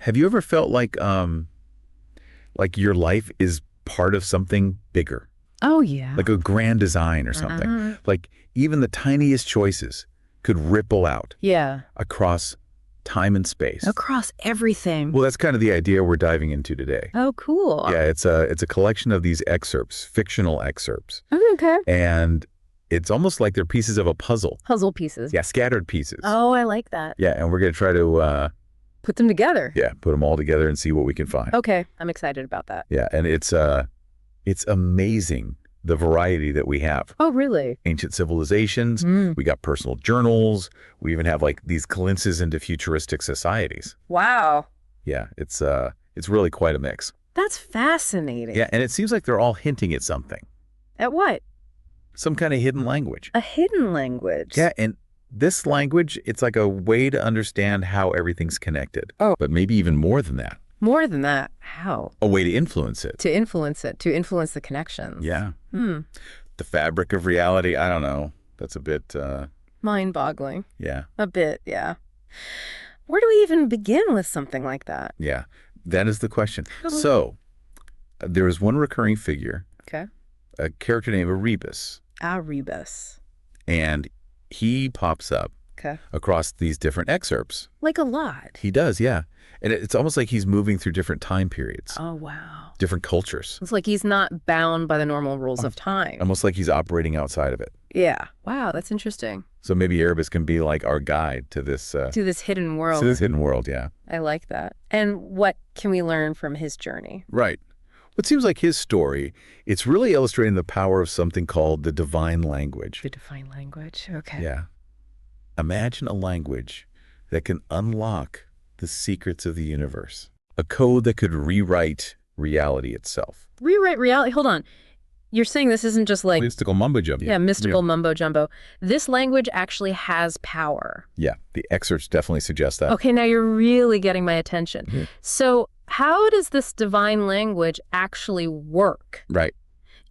Have you ever felt like your life is part of something bigger, Oh, yeah. like a grand design or something? Like even the tiniest choices could ripple out Yeah. across time and space. Across everything. Well, that's kind of the idea we're diving into today. Oh, cool. Yeah, it's a collection of these excerpts, fictional excerpts, Okay. and it's almost like they're pieces of a puzzle. Puzzle pieces. Yeah, scattered pieces. Oh, I like that. Yeah, and we're gonna try to Put them together. put them all together and see what we can find. Okay. I'm excited about that. Yeah, and it's amazing the variety that we have. Oh, really? Ancient civilizations, we got personal journals, we even have like these glimpses into futuristic societies. Wow. Yeah, it's really quite a mix. That's fascinating. Yeah, and it seems like they're all hinting at something. At what? Some kind of hidden language. A hidden language. Yeah, and this language, it's like a way to understand how everything's connected. Oh. But maybe even more than that. More than that. How? A way to influence it. To influence it. To influence the connections. Yeah. The fabric of reality, I don't know. That's a bit, Mind-boggling. yeah. A bit, yeah. Where do we even begin with something like that? Yeah, that is the question. So, there is one recurring figure, Okay. a character named Erebus, Erebus. and he pops up Okay. across these different excerpts. Like a lot. He does, yeah. And it's almost like he's moving through different time periods, Oh, wow. different cultures, It's like he's not bound by the normal rules of time. almost like he's operating outside of it. Yeah. Wow, that's interesting. So maybe Erebus can be like our guide to this To this hidden world. hidden world, yeah. I like that. And what can we learn from his journey? Right. What seems like his story, it's really illustrating the power of something called the divine language. The divine language. Okay. Yeah. Imagine a language that can unlock the secrets of the universe. A code that could rewrite reality itself. Rewrite reality. Hold on. You're saying this isn't just like, Mystical mumbo jumbo. yeah, mystical mumbo jumbo. This language actually has power. Yeah, the excerpts definitely suggest that. Okay, now you're really getting my attention. So how does this divine language actually work? Right.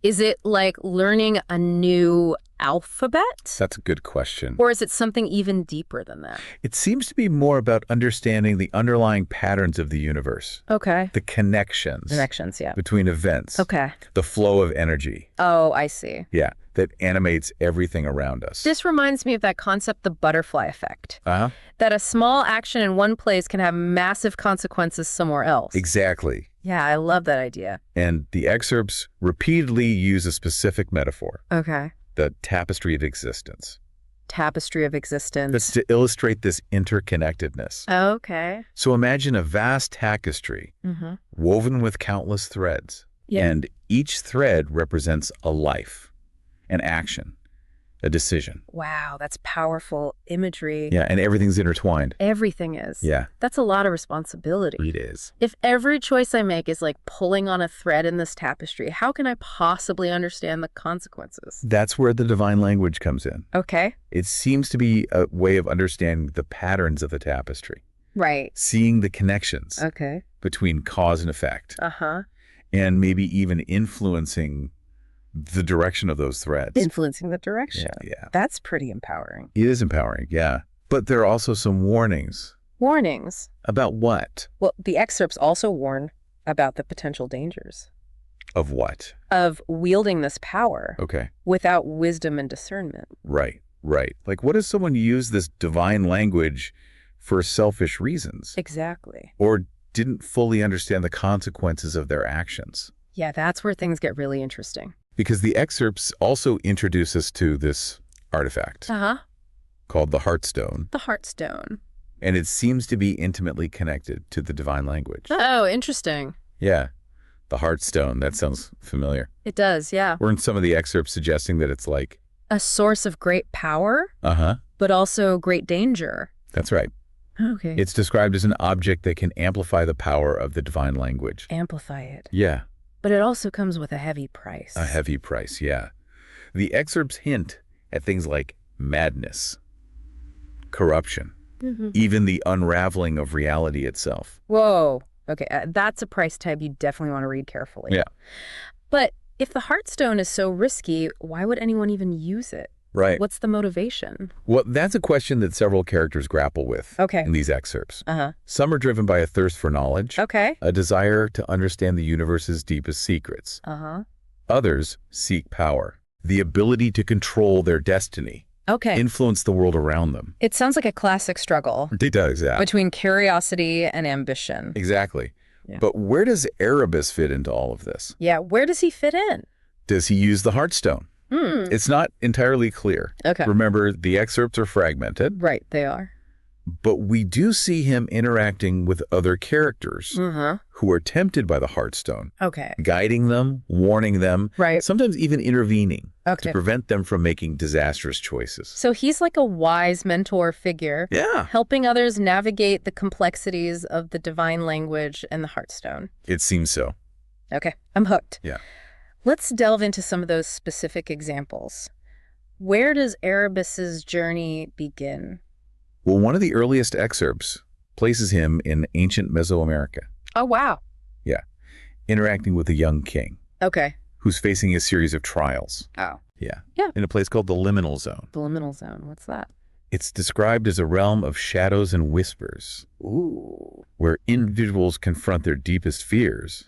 Is it like learning a new alphabet? That's a good question. Or is it something even deeper than that? It seems to be more about understanding the underlying patterns of the universe, Okay. the connections Connections, yeah. between events, Okay. the flow of energy, Oh, I see. yeah, that animates everything around us. This reminds me of that concept, the butterfly effect. Uh-huh. That a small action in one place can have massive consequences somewhere else. Exactly. Yeah, I love that idea. And the excerpts repeatedly use a specific metaphor, Okay. the tapestry of existence. Tapestry of existence. That's to illustrate this interconnectedness. Okay. So imagine a vast tapestry woven with countless threads. Yeah. And each thread represents a life, an action, a decision. Wow, that's powerful imagery. Yeah, and everything's intertwined. Everything is. Yeah. That's a lot of responsibility. It is. If every choice I make is like pulling on a thread in this tapestry, how can I possibly understand the consequences? That's where the divine language comes in. Okay. It seems to be a way of understanding the patterns of the tapestry, Right. seeing the connections Okay. between cause and effect, Uh-huh. and maybe even influencing the direction of those threads. Influencing the direction. Yeah. That's pretty empowering. It is empowering, yeah. But there are also some warnings. Warnings. About what? Well, the excerpts also warn about the potential dangers Of what? of wielding this power Okay. without wisdom and discernment. Right. Like, what if someone used this divine language for selfish reasons? Exactly. Or didn't fully understand the consequences of their actions? Yeah, that's where things get really interesting. Because the excerpts also introduce us to this artifact Uh-huh. called the Heartstone, The Heartstone. and it seems to be intimately connected to the divine language. Oh, interesting. Yeah, the Heartstone, that sounds familiar. It does, yeah. Weren't some of the excerpts suggesting that it's like, A source of great power, uh-huh, but also great danger. that's right. Okay. It's described as an object that can amplify the power of the divine language. Amplify it. Yeah, But it also comes with a heavy price. a heavy price, yeah. The excerpts hint at things like madness, corruption, even the unraveling of reality itself. Whoa. Okay, that's a price tag you definitely want to read carefully. Yeah. But if the Heartstone is so risky, why would anyone even use it? Right. What's the motivation? Well, that's a question that several characters grapple with in these excerpts. Some are driven by a thirst for knowledge, a desire to understand the universe's deepest secrets. Others seek power, the ability to control their destiny, influence the world around them. It sounds like a classic struggle. It does, yeah. Between curiosity and ambition. Exactly. Yeah. But where does Erebus fit into all of this? Yeah, where does he fit in? Does he use the Heartstone? It's not entirely clear. Remember, the excerpts are fragmented. Right, they are. But we do see him interacting with other characters who are tempted by the Heartstone. Guiding them, warning them, sometimes even intervening to prevent them from making disastrous choices. So he's like a wise mentor figure. Helping others navigate the complexities of the divine language and the Heartstone. It seems so. Okay, I'm hooked. Yeah. Let's delve into some of those specific examples. Where does Erebus's journey begin? Well, one of the earliest excerpts places him in ancient Mesoamerica. Oh, wow. Yeah. Interacting with a young king. Who's facing a series of trials. Yeah. In a place called the Liminal Zone. The Liminal Zone, what's that? It's described as a realm of shadows and whispers. Where individuals confront their deepest fears.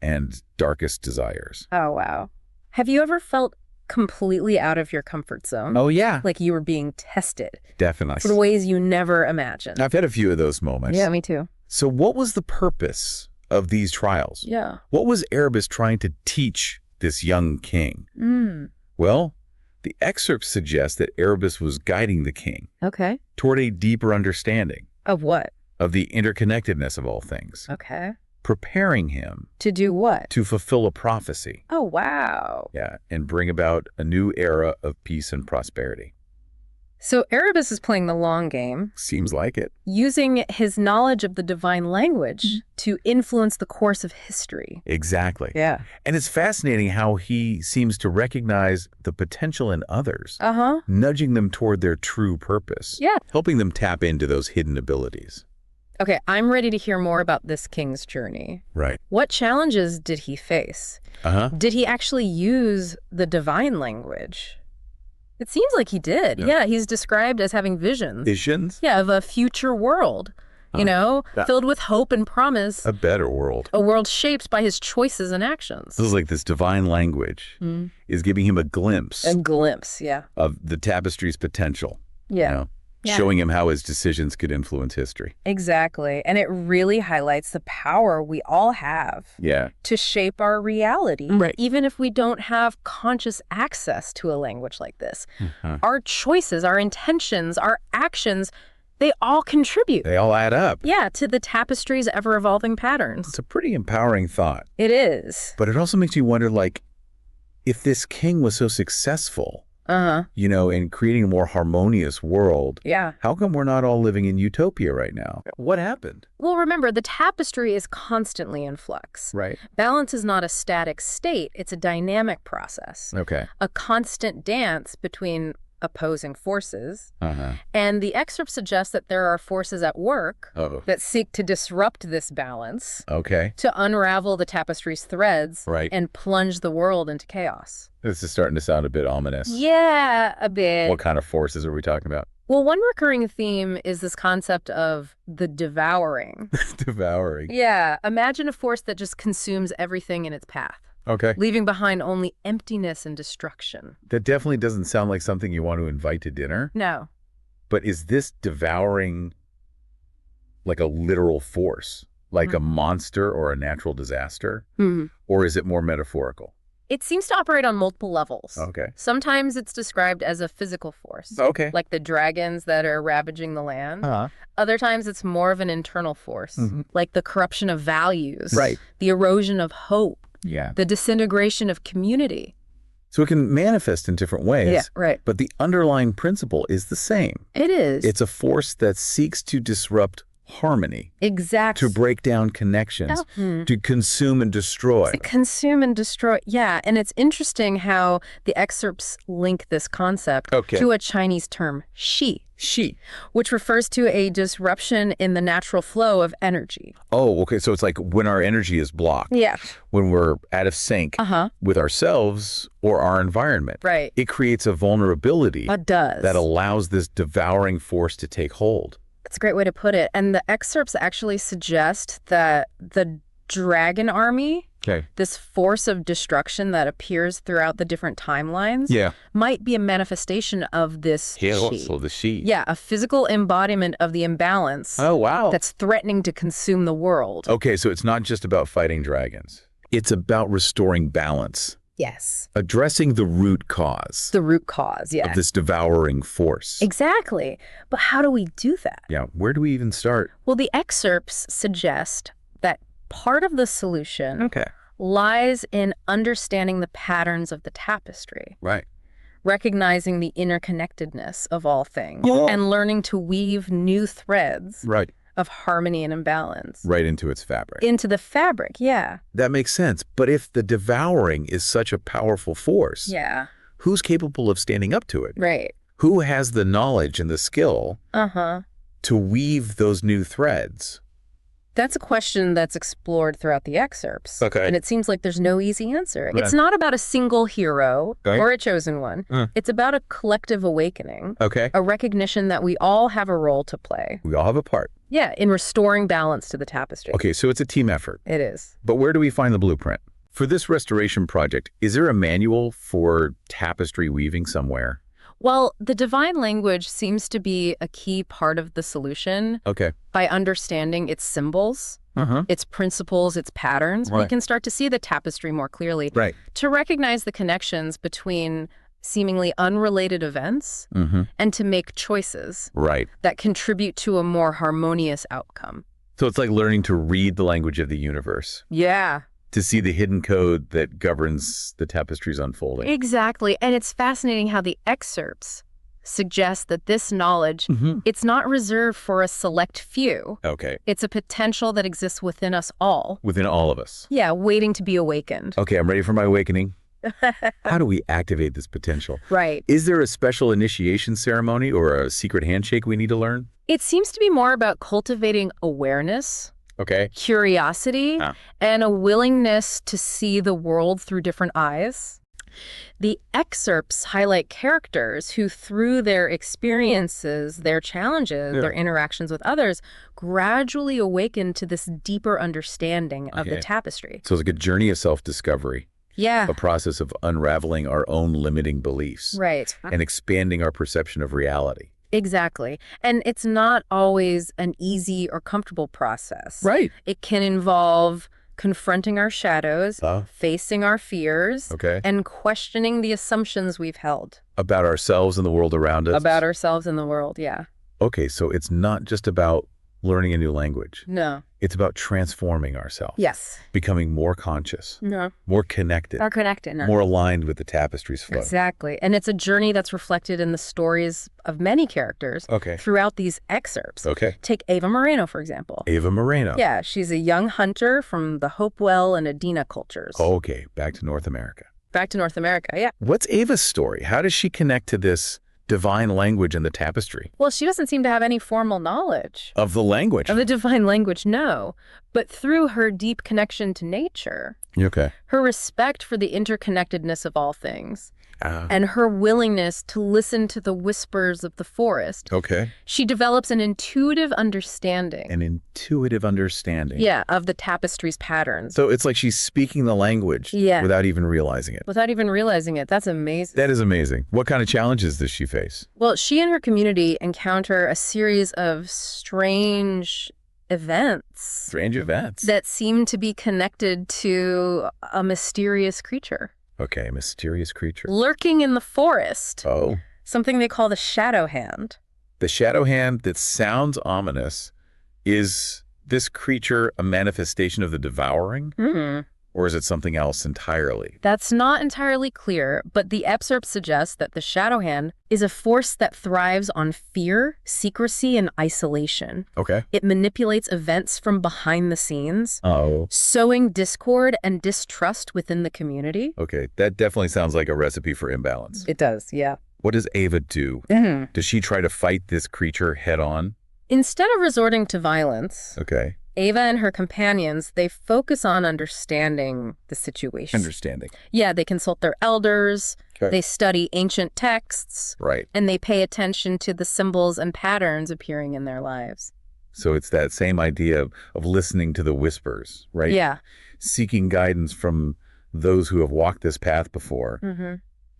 And darkest desires. Oh, wow. Have you ever felt completely out of your comfort zone? Oh, yeah. Like you were being tested. Definitely. For ways you never imagined. I've had a few of those moments. Yeah, me too. So what was the purpose of these trials? Yeah. What was Erebus trying to teach this young king? Well, the excerpts suggest that Erebus was guiding the king toward a deeper understanding. Of what? Of the interconnectedness of all things. Preparing him. To do what? To fulfill a prophecy. Oh, wow. Yeah, and bring about a new era of peace and prosperity. So Erebus is playing the long game. Seems like it. Using his knowledge of the divine language to influence the course of history. Exactly. Yeah. And it's fascinating how he seems to recognize the potential in others. Nudging them toward their true purpose. Yeah. Helping them tap into those hidden abilities. Okay, I'm ready to hear more about this king's journey. Right. What challenges did he face? Did he actually use the divine language? It seems like he did. Yeah, he's described as having visions. Visions? Yeah, of a future world, you know, filled with hope and promise. A better world. A world shaped by his choices and actions. This is like this divine language is giving him a glimpse. A glimpse, yeah. Of the tapestry's potential. Yeah. You know? Showing him how his decisions could influence history. Exactly. And it really highlights the power we all have to shape our reality, even if we don't have conscious access to a language like this. Our choices, our intentions, our actions, they all contribute. They all add up. Yeah, to the tapestry's ever-evolving patterns. It's a pretty empowering thought. It is. But it also makes you wonder, like, if this king was so successful, you know, in creating a more harmonious world. How come we're not all living in utopia right now? What happened? Well, remember, the tapestry is constantly in flux. Balance is not a static state. It's a dynamic process. A constant dance between opposing forces. And the excerpt suggests that there are forces at work that seek to disrupt this balance. To unravel the tapestry's threads and plunge the world into chaos. This is starting to sound a bit ominous. Yeah, a bit. What kind of forces are we talking about? Well, one recurring theme is this concept of the devouring. Devouring. Yeah, imagine a force that just consumes everything in its path. Leaving behind only emptiness and destruction. That definitely doesn't sound like something you want to invite to dinner. No. But is this devouring like a literal force? Like a monster or a natural disaster? Or is it more metaphorical? It seems to operate on multiple levels. Sometimes it's described as a physical force. Like the dragons that are ravaging the land. Other times it's more of an internal force. Like the corruption of values. The erosion of hope. The disintegration of community. So it can manifest in different ways. Yeah, But the underlying principle is the same. It is. It's a force that seeks to disrupt harmony. Exactly. To break down connections. To consume and destroy. Consume and destroy. Yeah, and it's interesting how the excerpts link this concept to a Chinese term, shi. She. Which refers to a disruption in the natural flow of energy. Oh, okay. So it's like when our energy is blocked. Yeah. When we're out of sync with ourselves or our environment. Right. It creates a vulnerability It does. that allows this devouring force to take hold. That's a great way to put it. And the excerpts actually suggest that the dragon army, this force of destruction that appears throughout the different timelines, might be a manifestation of this she. Also the she. Yeah, a physical embodiment of the imbalance. Oh, wow. That's threatening to consume the world. Okay, so it's not just about fighting dragons. It's about restoring balance. Yes. Addressing the root cause. The root cause, yeah. Of this devouring force. Exactly. But how do we do that? Yeah, where do we even start? Well, the excerpts suggest that part of the solution lies in understanding the patterns of the tapestry. Right. Recognizing the interconnectedness of all things and learning to weave new threads of harmony and imbalance. Right into its fabric. Into the fabric, yeah. That makes sense. But if the devouring is such a powerful force, who's capable of standing up to it? Right. Who has the knowledge and the skill to weave those new threads? That's a question that's explored throughout the excerpts. Okay. And it seems like there's no easy answer. It's not about a single hero or a chosen one. It's about a collective awakening. Okay. A recognition that we all have a role to play. We all have a part. Yeah, in restoring balance to the tapestry. Okay, so it's a team effort. It is. But where do we find the blueprint? For this restoration project, is there a manual for tapestry weaving somewhere? Well, the divine language seems to be a key part of the solution. Okay. By understanding its symbols, its principles, its patterns, we can start to see the tapestry more clearly. Right. To recognize the connections between seemingly unrelated events and to make choices that contribute to a more harmonious outcome. So it's like learning to read the language of the universe. Yeah. To see the hidden code that governs the tapestry's unfolding. Exactly. And it's fascinating how the excerpts suggest that this knowledge, it's not reserved for a select few. Okay. It's a potential that exists within us all. Within all of us. Yeah, waiting to be awakened. Okay, I'm ready for my awakening. How do we activate this potential? Right. Is there a special initiation ceremony or a secret handshake we need to learn? It seems to be more about cultivating awareness. Okay. Curiosity and a willingness to see the world through different eyes. The excerpts highlight characters who, through their experiences, their challenges, their interactions with others, gradually awaken to this deeper understanding of the tapestry. So it's like a journey of self-discovery. Yeah. A process of unraveling our own limiting beliefs. Right. And expanding our perception of reality. Exactly. And it's not always an easy or comfortable process. Right. It can involve confronting our shadows, facing our fears, and questioning the assumptions we've held. About ourselves and the world around us? About ourselves and the world, yeah. Okay, so it's not just about learning a new language. No. It's about transforming ourselves. Yes. Becoming more conscious. No. More connected. More connected. No. More aligned with the tapestry's flow. Exactly. And it's a journey that's reflected in the stories of many characters throughout these excerpts. Okay. Take Ava Moreno, for example. Ava Moreno. Yeah, she's a young hunter from the Hopewell and Adena cultures. Okay, back to North America. Back to North America, yeah. What's Ava's story? How does she connect to this divine language in the tapestry? Well, she doesn't seem to have any formal knowledge. Of the language? Of the divine language, no. But through her deep connection to nature, her respect for the interconnectedness of all things, and her willingness to listen to the whispers of the forest, she develops an intuitive understanding. An intuitive understanding. Yeah, of the tapestry's patterns. So it's like she's speaking the language without even realizing it. Without even realizing it. That's amazing. That is amazing. What kind of challenges does she face? Well, she and her community encounter a series of strange events. Strange events? That seem to be connected to a mysterious creature. Okay, mysterious creature. Lurking in the forest. Oh. Something they call the shadow hand. The shadow hand that sounds ominous. Is this creature a manifestation of the devouring? Or is it something else entirely? That's not entirely clear, but the excerpt suggests that the shadow hand is a force that thrives on fear, secrecy, and isolation. Okay. It manipulates events from behind the scenes, Oh. sowing discord and distrust within the community. Okay, that definitely sounds like a recipe for imbalance. It does, yeah. What does Ava do? Does she try to fight this creature head on? Instead of resorting to violence, Okay. Ava and her companions, they focus on understanding the situation. Understanding. Yeah, they consult their elders, they study ancient texts, Right. and they pay attention to the symbols and patterns appearing in their lives. So it's that same idea of listening to the whispers, right? Yeah. Seeking guidance from those who have walked this path before.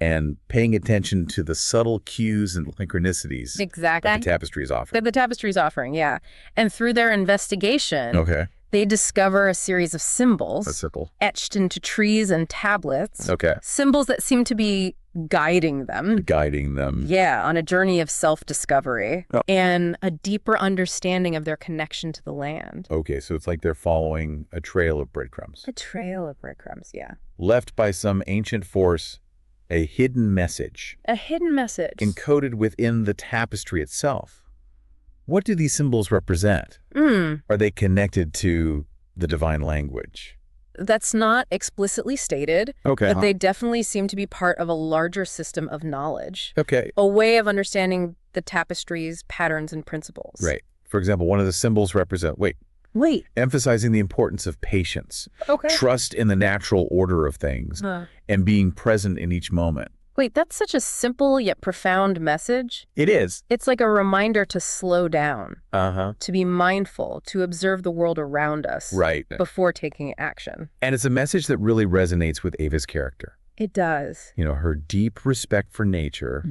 And paying attention to the subtle cues and synchronicities that the tapestry is offering. That the tapestry is offering, yeah. And through their investigation, they discover a series of symbols etched into trees and tablets. Symbols that seem to be guiding them. Yeah, on a journey of self-discovery and a deeper understanding of their connection to the land. Okay, so it's like they're following a trail of breadcrumbs. A trail of breadcrumbs, yeah. Left by some ancient force, a hidden message. A hidden message. Encoded within the tapestry itself. What do these symbols represent? Are they connected to the divine language? That's not explicitly stated, but they definitely seem to be part of a larger system of knowledge. A way of understanding the tapestry's patterns and principles. Right. For example, one of the symbols represent, emphasizing the importance of patience, trust in the natural order of things, and being present in each moment. Wait, that's such a simple yet profound message. It is. It's like a reminder to slow down, to be mindful, to observe the world around us before taking action. And it's a message that really resonates with Ava's character. It does. You know, her deep respect for nature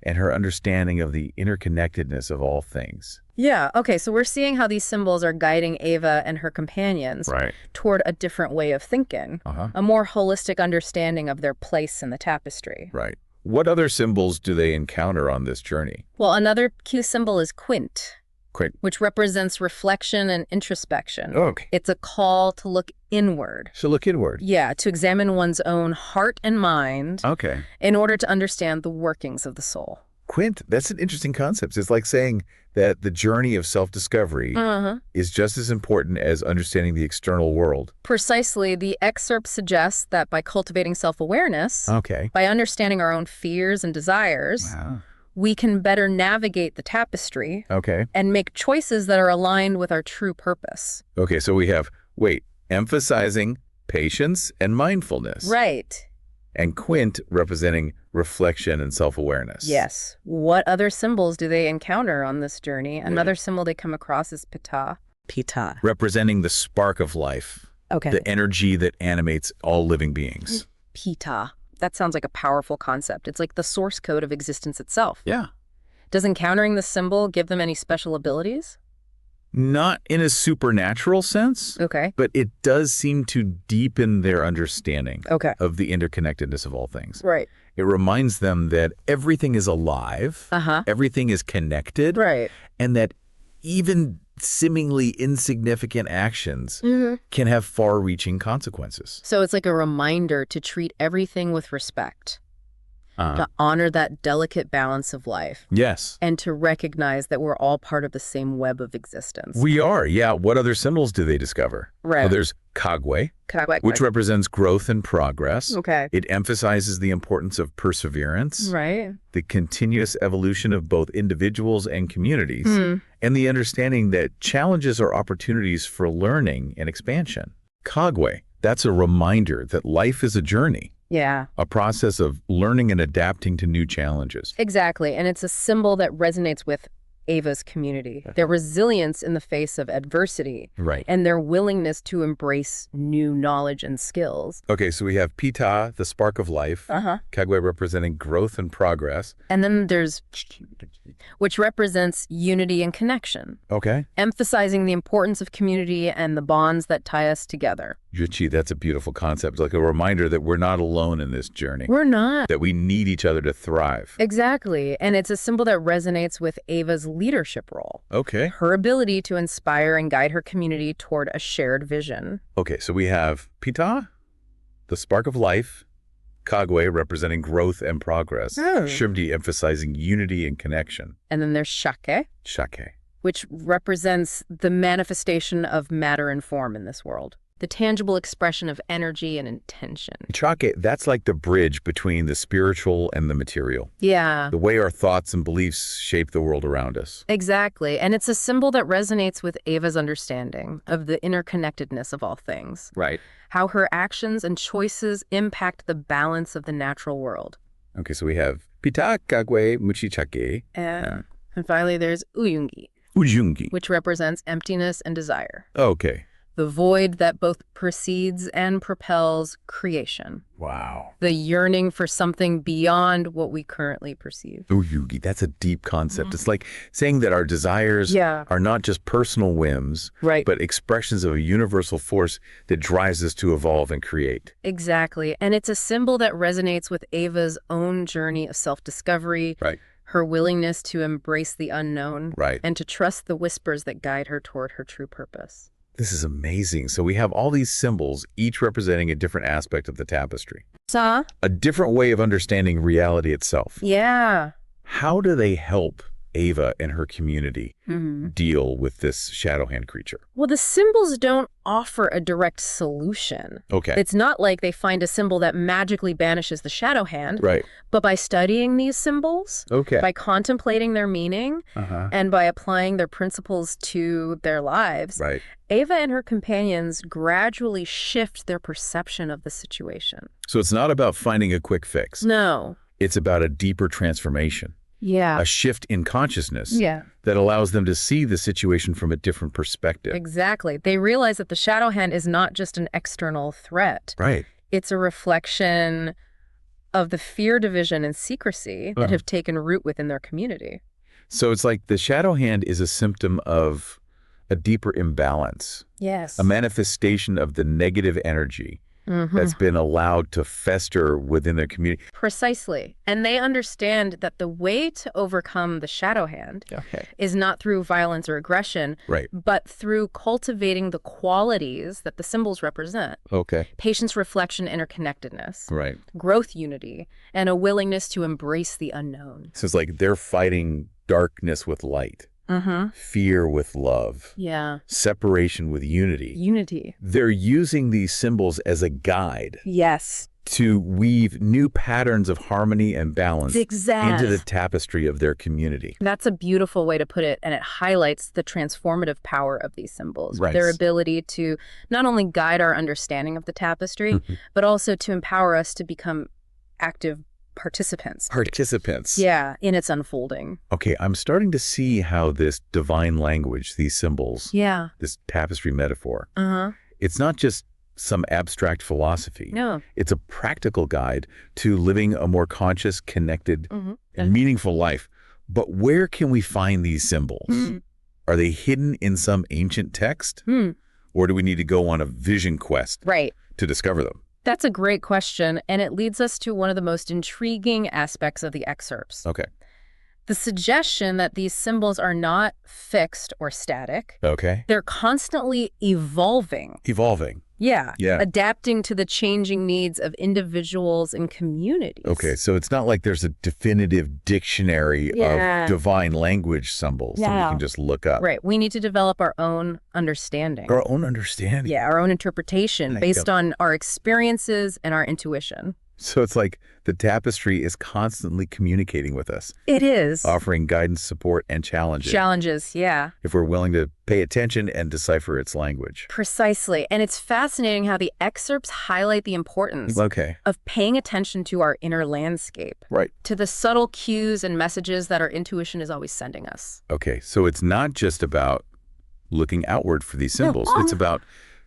and her understanding of the interconnectedness of all things. Yeah, okay, so we're seeing how these symbols are guiding Ava and her companions toward a different way of thinking, a more holistic understanding of their place in the tapestry. Right. What other symbols do they encounter on this journey? Well, another key symbol is quint. Quint. Which represents reflection and introspection. Okay. It's a call to look inward. So look inward. Yeah, to examine one's own heart and mind in order to understand the workings of the soul. Quint, that's an interesting concept. It's like saying that the journey of self-discovery is just as important as understanding the external world. Precisely. The excerpt suggests that by cultivating self-awareness, by understanding our own fears and desires, we can better navigate the tapestry and make choices that are aligned with our true purpose. Okay, so we have, emphasizing patience and mindfulness. Right. And quint representing reflection and self-awareness. Yes. What other symbols do they encounter on this journey? Another symbol they come across is Pitta. Pitta. Representing the spark of life. The energy that animates all living beings. Pitta. That sounds like a powerful concept. It's like the source code of existence itself. Yeah. Does encountering this symbol give them any special abilities? Not in a supernatural sense, but it does seem to deepen their understanding of the interconnectedness of all things. Right. It reminds them that everything is alive, everything is connected, and that even seemingly insignificant actions can have far-reaching consequences. So it's like a reminder to treat everything with respect. To honor that delicate balance of life. Yes. And to recognize that we're all part of the same web of existence. We are, yeah. What other symbols do they discover? Right. Well, there's Kagwe, which represents growth and progress. It emphasizes the importance of perseverance. Right. The continuous evolution of both individuals and communities. And the understanding that challenges are opportunities for learning and expansion. Kagwe, that's a reminder that life is a journey. Yeah. A process of learning and adapting to new challenges. Exactly. And it's a symbol that resonates with Ava's community, their resilience in the face of adversity, and their willingness to embrace new knowledge and skills. Okay, so we have Pitta, the spark of life, Kagwe representing growth and progress. And then there's which represents unity and connection. Emphasizing the importance of community and the bonds that tie us together. Juchi, that's a beautiful concept, like a reminder that we're not alone in this journey. We're not. That we need each other to thrive. Exactly. And it's a symbol that resonates with Ava's leadership role. Her ability to inspire and guide her community toward a shared vision. Okay, so we have Pitta, the spark of life, Kagwe representing growth and progress, Shrimdi emphasizing unity and connection. And then there's Shake. Shake. Which represents the manifestation of matter and form in this world. the tangible expression of energy and intention. Chake, that's like the bridge between the spiritual and the material. Yeah. The way our thoughts and beliefs shape the world around us. Exactly. And it's a symbol that resonates with Ava's understanding of the interconnectedness of all things. Right. How her actions and choices impact the balance of the natural world. Okay, so we have Pita Kagwe Muchichake. And finally, there's Uyungi. Ujungi. Which represents emptiness and desire. Okay. The void that both precedes and propels creation. Wow. The yearning for something beyond what we currently perceive. Uyugi, that's a deep concept. It's like saying that our desires are not just personal whims, but expressions of a universal force that drives us to evolve and create. Exactly. And it's a symbol that resonates with Ava's own journey of self-discovery. Right. Her willingness to embrace the unknown. Right. And to trust the whispers that guide her toward her true purpose. This is amazing. So we have all these symbols, each representing a different aspect of the tapestry. A different way of understanding reality itself. Yeah. How do they help Ava and her community deal with this shadow hand creature? Well, the symbols don't offer a direct solution. Okay. It's not like they find a symbol that magically banishes the shadow hand. Right. But by studying these symbols, by contemplating their meaning, and by applying their principles to their lives, Ava and her companions gradually shift their perception of the situation. So it's not about finding a quick fix. No. It's about a deeper transformation. Yeah. A shift in consciousness that allows them to see the situation from a different perspective. Exactly. They realize that the shadow hand is not just an external threat. Right. It's a reflection of the fear, division, and secrecy that have taken root within their community. So it's like the shadow hand is a symptom of a deeper imbalance. Yes. A manifestation of the negative energy that's been allowed to fester within their community. Precisely. And they understand that the way to overcome the shadow hand is not through violence or aggression, but through cultivating the qualities that the symbols represent. Okay. Patience, reflection, interconnectedness. Right. Growth, unity, and a willingness to embrace the unknown. So it's like they're fighting darkness with light. Fear with love. Yeah. Separation with unity. Unity. They're using these symbols as a guide. Yes. To weave new patterns of harmony and balance into the tapestry of their community. That's a beautiful way to put it, and it highlights the transformative power of these symbols. Right. Their ability to not only guide our understanding of the tapestry, but also to empower us to become active participants. Yeah, in its unfolding. Okay, I'm starting to see how this divine language, these symbols, this tapestry metaphor, it's not just some abstract philosophy. No. It's a practical guide to living a more conscious, connected, and meaningful life. But where can we find these symbols? Are they hidden in some ancient text? Or do we need to go on a vision quest to discover them? That's a great question, and it leads us to one of the most intriguing aspects of the excerpts. Okay. The suggestion that these symbols are not fixed or static. Okay. They're constantly evolving. Yeah. Adapting to the changing needs of individuals and communities. Okay, so it's not like there's a definitive dictionary of divine language symbols that we can just look up. Right. We need to develop our own understanding. Our own understanding. Yeah, our own interpretation based on our experiences and our intuition. So it's like the tapestry is constantly communicating with us. It is. Offering guidance, support, and challenges. Challenges, yeah. If we're willing to pay attention and decipher its language. Precisely. And it's fascinating how the excerpts highlight the importance of paying attention to our inner landscape. Right. To the subtle cues and messages that our intuition is always sending us. Okay, so it's not just about looking outward for these symbols. It's about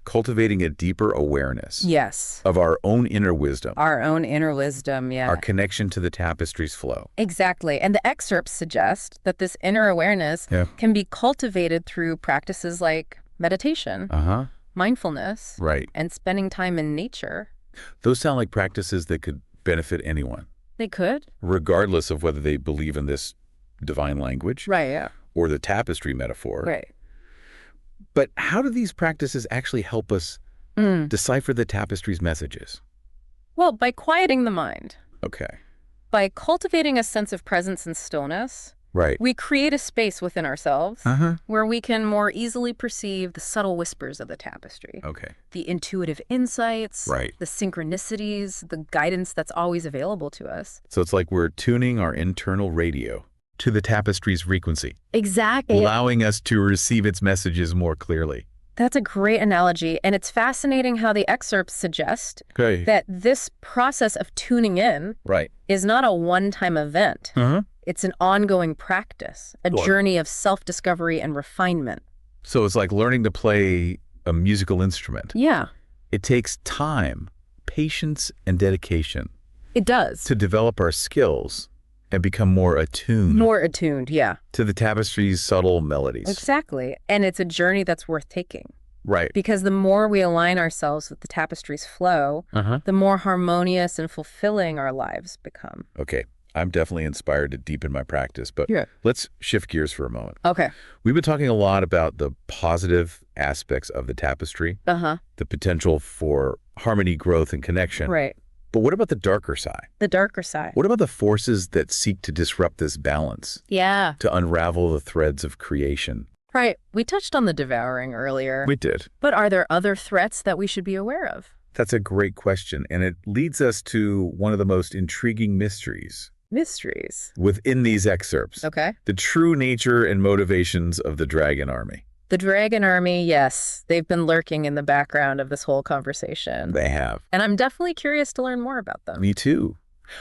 cultivating a deeper awareness of our own inner wisdom. Our own inner wisdom, Our connection to the tapestry's flow. Exactly. And the excerpts suggest that this inner awareness can be cultivated through practices like meditation, mindfulness, and spending time in nature. Those sound like practices that could benefit anyone. They could. Regardless of whether they believe in this divine language. Or the tapestry metaphor. But how do these practices actually help us decipher the tapestry's messages? Well, by quieting the mind. Okay. By cultivating a sense of presence and stillness. Right. We create a space within ourselves where we can more easily perceive the subtle whispers of the tapestry. Okay. The intuitive insights, Right. the synchronicities, the guidance that's always available to us. So it's like we're tuning our internal radio to the tapestry's frequency. Exactly. Allowing us to receive its messages more clearly. That's a great analogy, and it's fascinating how the excerpts suggest that this process of tuning in is not a one-time event. It's an ongoing practice, a journey of self-discovery and refinement. So it's like learning to play a musical instrument. Yeah. It takes time, patience, and dedication. It does. To develop our skills and become more attuned. More attuned, yeah. To the tapestry's subtle melodies. Exactly. And it's a journey that's worth taking. Right. Because the more we align ourselves with the tapestry's flow, the more harmonious and fulfilling our lives become. Okay. I'm definitely inspired to deepen my practice, but let's shift gears for a moment. Okay. We've been talking a lot about the positive aspects of the tapestry, the potential for harmony, growth, and connection. Right. But what about the darker side? The darker side. What about the forces that seek to disrupt this balance? Yeah. To unravel the threads of creation? Right. We touched on the devouring earlier. We did. But are there other threats that we should be aware of? That's a great question, and it leads us to one of the most intriguing mysteries. Mysteries? Within these excerpts. Okay. The true nature and motivations of the Dragon Army. The Dragon Army, yes. They've been lurking in the background of this whole conversation. They have. And I'm definitely curious to learn more about them. Me too.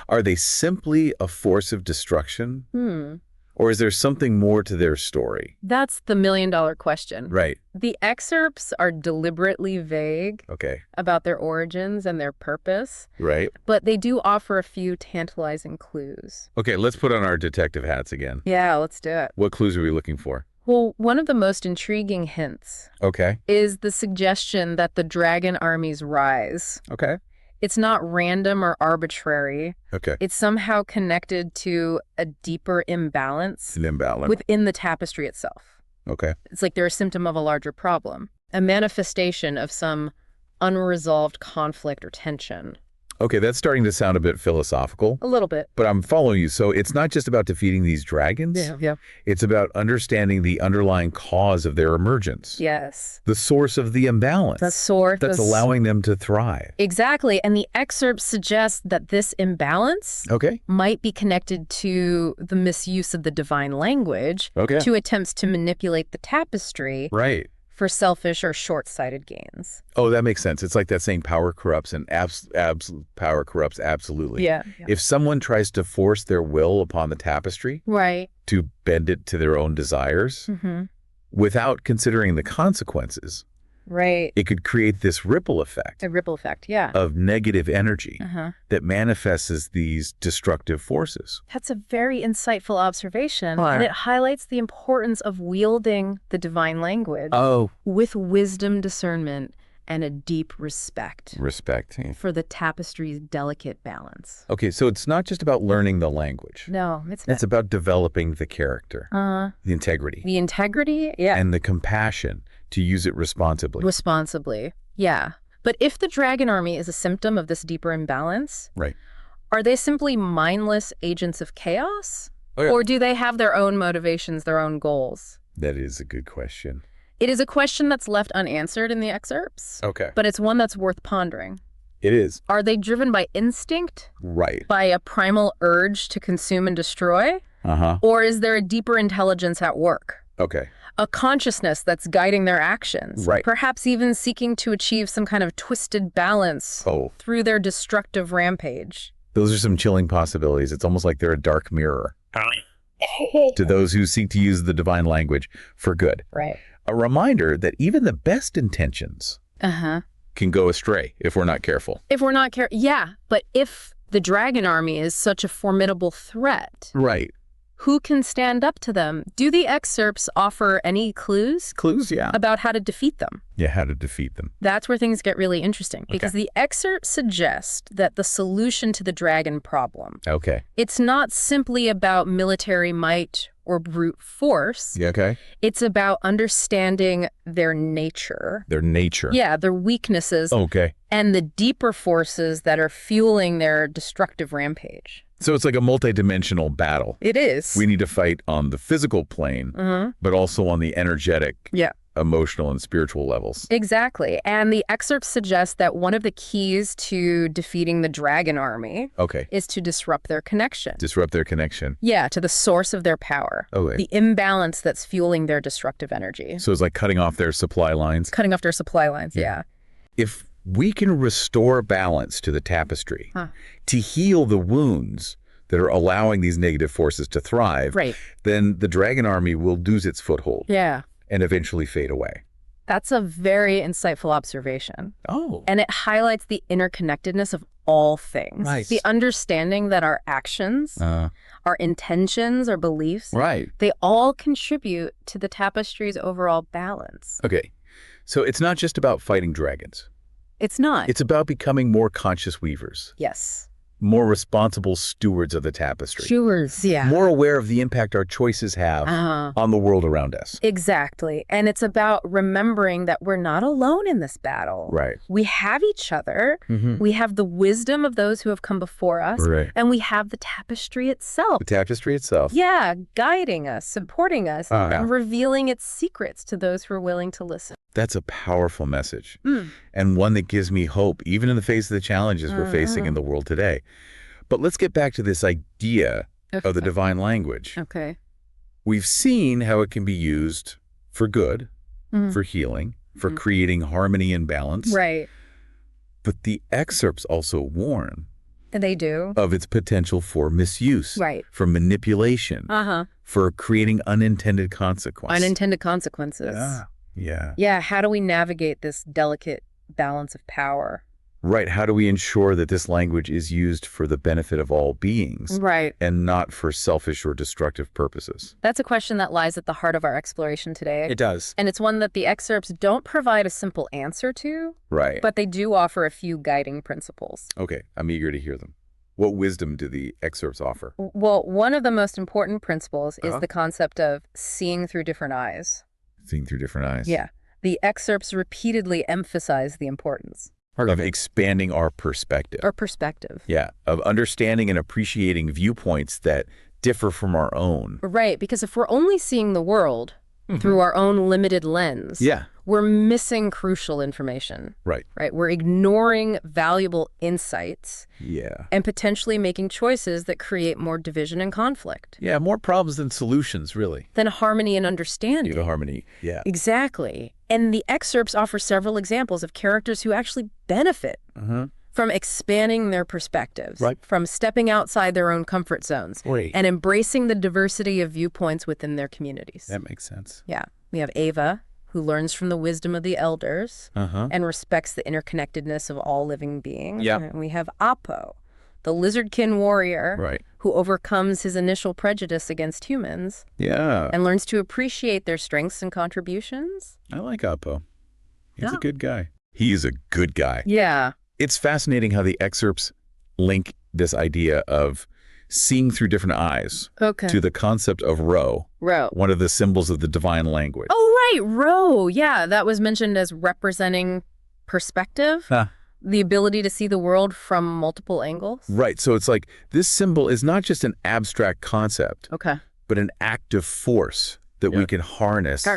Are they simply a force of destruction? Or is there something more to their story? That's the million-dollar question. Right. The excerpts are deliberately vague about their origins and their purpose. Right. But they do offer a few tantalizing clues. Okay, let's put on our detective hats again. Yeah, let's do it. What clues are we looking for? Well, one of the most intriguing hints is the suggestion that the Dragon Army's rise. It's not random or arbitrary. It's somehow connected to a deeper imbalance. An imbalance. Within the tapestry itself. It's like they're a symptom of a larger problem, a manifestation of some unresolved conflict or tension. Okay, that's starting to sound a bit philosophical. A little bit. But I'm following you. So it's not just about defeating these dragons. Yeah. It's about understanding the underlying cause of their emergence. Yes. The source of the imbalance. The source. That's allowing them to thrive. Exactly. And the excerpt suggests that this imbalance might be connected to the misuse of the divine language to attempts to manipulate the tapestry. Right. For selfish or short-sighted gains. Oh, that makes sense. It's like that saying power corrupts, and power corrupts absolutely. Yeah. If someone tries to force their will upon the tapestry to bend it to their own desires without considering the consequences, it could create this ripple effect. A ripple effect, yeah. Of negative energy that manifests as these destructive forces. That's a very insightful observation, and it highlights the importance of wielding the divine language with wisdom, discernment, and a deep respect. For the tapestry's delicate balance. Okay, so it's not just about learning the language. No, it's about developing the character, the integrity. The integrity, yeah. And the compassion to use it responsibly. Responsibly, yeah. But if the Dragon Army is a symptom of this deeper imbalance, are they simply mindless agents of chaos? Or do they have their own motivations, their own goals? That is a good question. It is a question that's left unanswered in the excerpts. But it's one that's worth pondering. It is. Are they driven by instinct? Right. By a primal urge to consume and destroy? Or is there a deeper intelligence at work? A consciousness that's guiding their actions. Perhaps even seeking to achieve some kind of twisted balance through their destructive rampage. Those are some chilling possibilities. It's almost like they're a dark mirror to those who seek to use the divine language for good. A reminder that even the best intentions can go astray if we're not careful. If we're not careful, yeah. But if the Dragon Army is such a formidable threat, who can stand up to them? Do the excerpts offer any clues? Clues, yeah. About how to defeat them? Yeah, how to defeat them. That's where things get really interesting, because the excerpts suggest that the solution to the dragon problem, it's not simply about military might or brute force. It's about understanding their nature. Their nature. Yeah, their weaknesses. And the deeper forces that are fueling their destructive rampage. So it's like a multidimensional battle. It is. We need to fight on the physical plane, but also on the energetic, emotional, and spiritual levels. Exactly. And the excerpt suggests that one of the keys to defeating the dragon army is to disrupt their connection. Disrupt their connection. Yeah, to the source of their power. Okay. The imbalance that's fueling their destructive energy. So it's like cutting off their supply lines? Cutting off their supply lines, yeah. If we can restore balance to the tapestry, to heal the wounds that are allowing these negative forces to thrive, then the dragon army will lose its foothold. Yeah. And eventually fade away. That's a very insightful observation. Oh. And it highlights the interconnectedness of all things. Right. The understanding that our actions, our intentions, our beliefs, they all contribute to the tapestry's overall balance. Okay. So it's not just about fighting dragons. It's not. It's about becoming more conscious weavers. Yes. More responsible stewards of the tapestry. Stewards, yeah. More aware of the impact our choices have on the world around us. Exactly. And it's about remembering that we're not alone in this battle. Right. We have each other. We have the wisdom of those who have come before us. Right. And we have the tapestry itself. The tapestry itself. Yeah, guiding us, supporting us, and revealing its secrets to those who are willing to listen. That's a powerful message, and one that gives me hope, even in the face of the challenges we're facing in the world today. But let's get back to this idea of the divine language. Okay. We've seen how it can be used for good, for healing, for creating harmony and balance. Right. But the excerpts also warn They do. of its potential for misuse, for manipulation, for creating unintended consequences. Unintended consequences. Yeah, how do we navigate this delicate balance of power? Right. How do we ensure that this language is used for the benefit of all beings? Right. And not for selfish or destructive purposes? That's a question that lies at the heart of our exploration today. It does. And it's one that the excerpts don't provide a simple answer to. Right. But they do offer a few guiding principles. Okay. I'm eager to hear them. What wisdom do the excerpts offer? Well, one of the most important principles is the concept of seeing through different eyes. Seeing through different eyes. Yeah. The excerpts repeatedly emphasize the importance of expanding our perspective. Yeah. Of understanding and appreciating viewpoints that differ from our own. Right. Because if we're only seeing the world through our own limited lens, we're missing crucial information. Right. We're ignoring valuable insights. And potentially making choices that create more division and conflict. Yeah, more problems than solutions, really. Than harmony and understanding. Even harmony, yeah. Exactly. And the excerpts offer several examples of characters who actually benefit from expanding their perspectives, from stepping outside their own comfort zones, and embracing the diversity of viewpoints within their communities. That makes sense. Yeah. We have Ava, who learns from the wisdom of the elders and respects the interconnectedness of all living beings. And we have Apo, the lizardkin warrior, who overcomes his initial prejudice against humans and learns to appreciate their strengths and contributions. I like Apo. He's a good guy. He is a good guy. Yeah. It's fascinating how the excerpts link this idea of seeing through different eyes to the concept of Ro, one of the symbols of the divine language. Oh, right, Ro. Yeah, that was mentioned as representing perspective, the ability to see the world from multiple angles. Right, so it's like this symbol is not just an abstract concept, but an active force that we can harness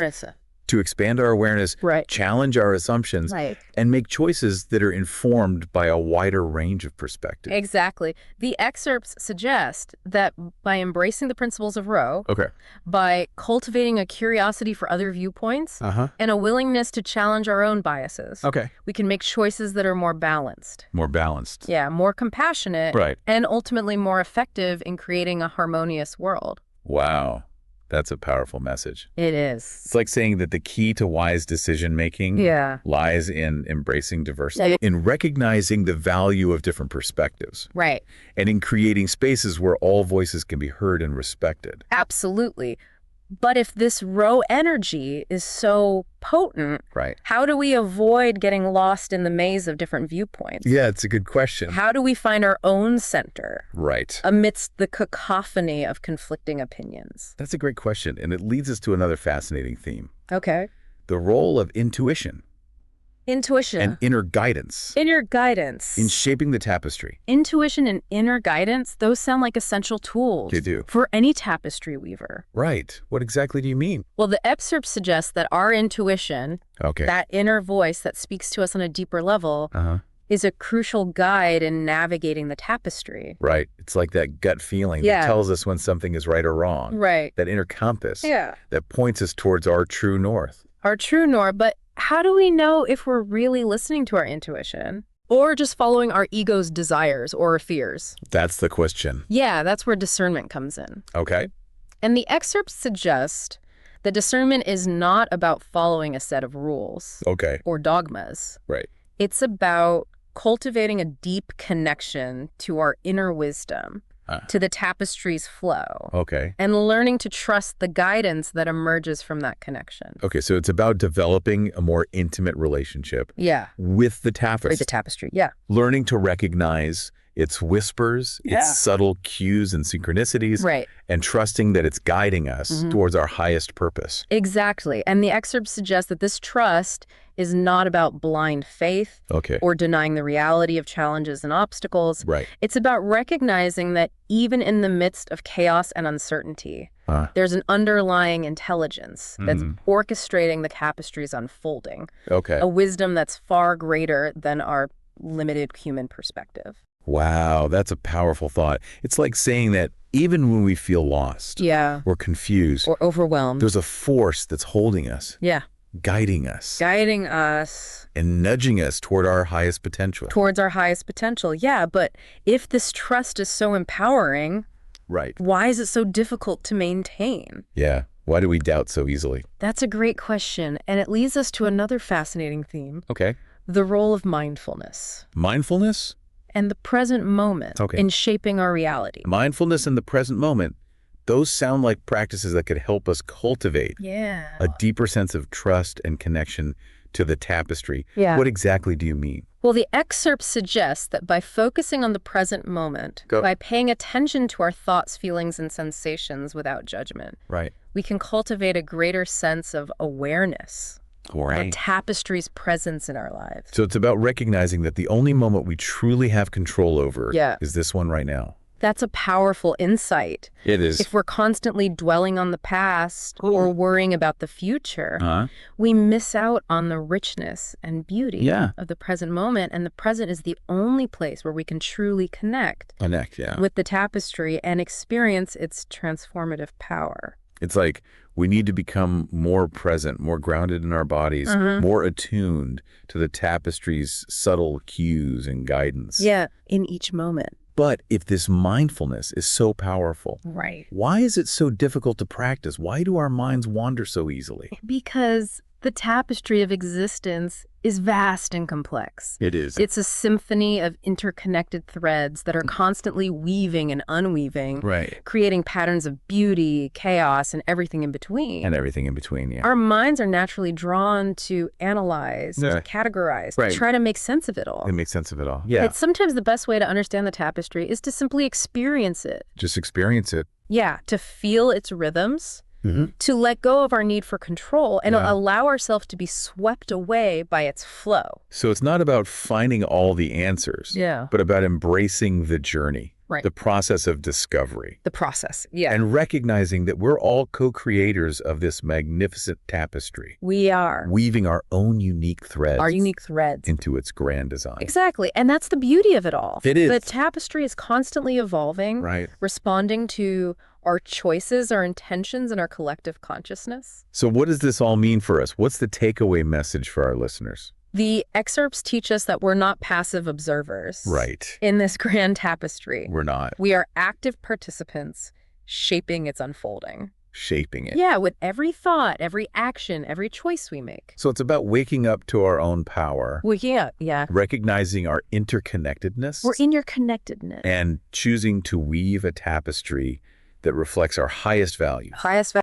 to expand our awareness, challenge our assumptions, and make choices that are informed by a wider range of perspectives. Exactly. The excerpts suggest that by embracing the principles of Ro, by cultivating a curiosity for other viewpoints, and a willingness to challenge our own biases, we can make choices that are more balanced. More balanced. Yeah, more compassionate, and ultimately more effective in creating a harmonious world. Wow. That's a powerful message. It is. It's like saying that the key to wise decision-making lies in embracing diversity, in recognizing the value of different perspectives. Right. And in creating spaces where all voices can be heard and respected. Absolutely. But if this Ro energy is so potent, how do we avoid getting lost in the maze of different viewpoints? Yeah, it's a good question. How do we find our own center? Right. Amidst the cacophony of conflicting opinions? That's a great question, and it leads us to another fascinating theme. Okay. The role of intuition. Intuition. And inner guidance. Inner guidance. In shaping the tapestry. Intuition and inner guidance, those sound like essential tools. They do. For any tapestry weaver. Right. What exactly do you mean? Well, the excerpt suggests that our intuition, that inner voice that speaks to us on a deeper level, is a crucial guide in navigating the tapestry. Right. It's like that gut feeling that tells us when something is right or wrong. Right. That inner compass that points us towards our true north. Our true north. But how do we know if we're really listening to our intuition or just following our ego's desires or fears? That's the question. Yeah, that's where discernment comes in. Okay. And the excerpts suggest that discernment is not about following a set of rules or dogmas. Right. It's about cultivating a deep connection to our inner wisdom, to the tapestry's flow. And learning to trust the guidance that emerges from that connection. Okay, so it's about developing a more intimate relationship with the tapestry. With the tapestry, Learning to recognize its whispers, its subtle cues and synchronicities, and trusting that it's guiding us towards our highest purpose. Exactly. And the excerpt suggests that this trust is not about blind faith or denying the reality of challenges and obstacles. It's about recognizing that even in the midst of chaos and uncertainty, there's an underlying intelligence that's orchestrating the tapestry's unfolding. A wisdom that's far greater than our limited human perspective. Wow, that's a powerful thought. It's like saying that even when we feel lost or confused or overwhelmed, there's a force that's holding us. Guiding us. And nudging us toward our highest potential. Yeah, but if this trust is so empowering, why is it so difficult to maintain? Yeah, why do we doubt so easily? That's a great question, and it leads us to another fascinating theme. The role of mindfulness. Mindfulness? And the present moment in shaping our reality. Mindfulness and the present moment, those sound like practices that could help us cultivate a deeper sense of trust and connection to the tapestry. What exactly do you mean? Well, the excerpt suggests that by focusing on the present moment, by paying attention to our thoughts, feelings, and sensations without judgment, we can cultivate a greater sense of awareness. The tapestry's presence in our lives. So it's about recognizing that the only moment we truly have control over is this one right now. That's a powerful insight. It is. If we're constantly dwelling on the past or worrying about the future, we miss out on the richness and beauty of the present moment. And the present is the only place where we can truly connect with the tapestry and experience its transformative power. It's like we need to become more present, more grounded in our bodies, more attuned to the tapestry's subtle cues and guidance. In each moment. But if this mindfulness is so powerful, why is it so difficult to practice? Why do our minds wander so easily? Because the tapestry of existence is vast and complex. It is. It's a symphony of interconnected threads that are constantly weaving and unweaving, creating patterns of beauty, chaos, and everything in between. Our minds are naturally drawn to analyze, to categorize, to try to make sense of it all. It's sometimes the best way to understand the tapestry is to simply experience it. Just experience it. To feel its rhythms. To let go of our need for control and allow ourselves to be swept away by its flow. So it's not about finding all the answers, but about embracing the journey, the process of discovery. And recognizing that we're all co-creators of this magnificent tapestry. We are. Weaving our own unique threads. Into its grand design. Exactly. And that's the beauty of it all. It is. The tapestry is constantly evolving, responding to our choices, our intentions, and our collective consciousness. So what does this all mean for us? What's the takeaway message for our listeners? The excerpts teach us that we're not passive observers in this grand tapestry. We're not. We are active participants shaping its unfolding. With every thought, every action, every choice we make. So it's about waking up to our own power. Recognizing our interconnectedness. We're interconnectedness. And choosing to weave a tapestry that reflects our highest values.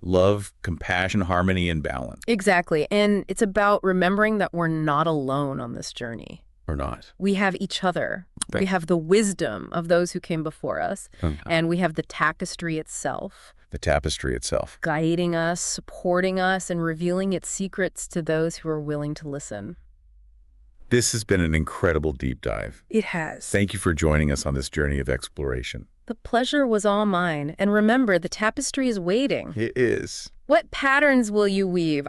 Love, compassion, harmony, and balance. Exactly. And it's about remembering that we're not alone on this journey. We're not. We have each other. We have the wisdom of those who came before us. And we have the tapestry itself. Guiding us, supporting us, and revealing its secrets to those who are willing to listen. This has been an incredible deep dive. It has. Thank you for joining us on this journey of exploration. The pleasure was all mine. And remember, the tapestry is waiting. It is. What patterns will you weave?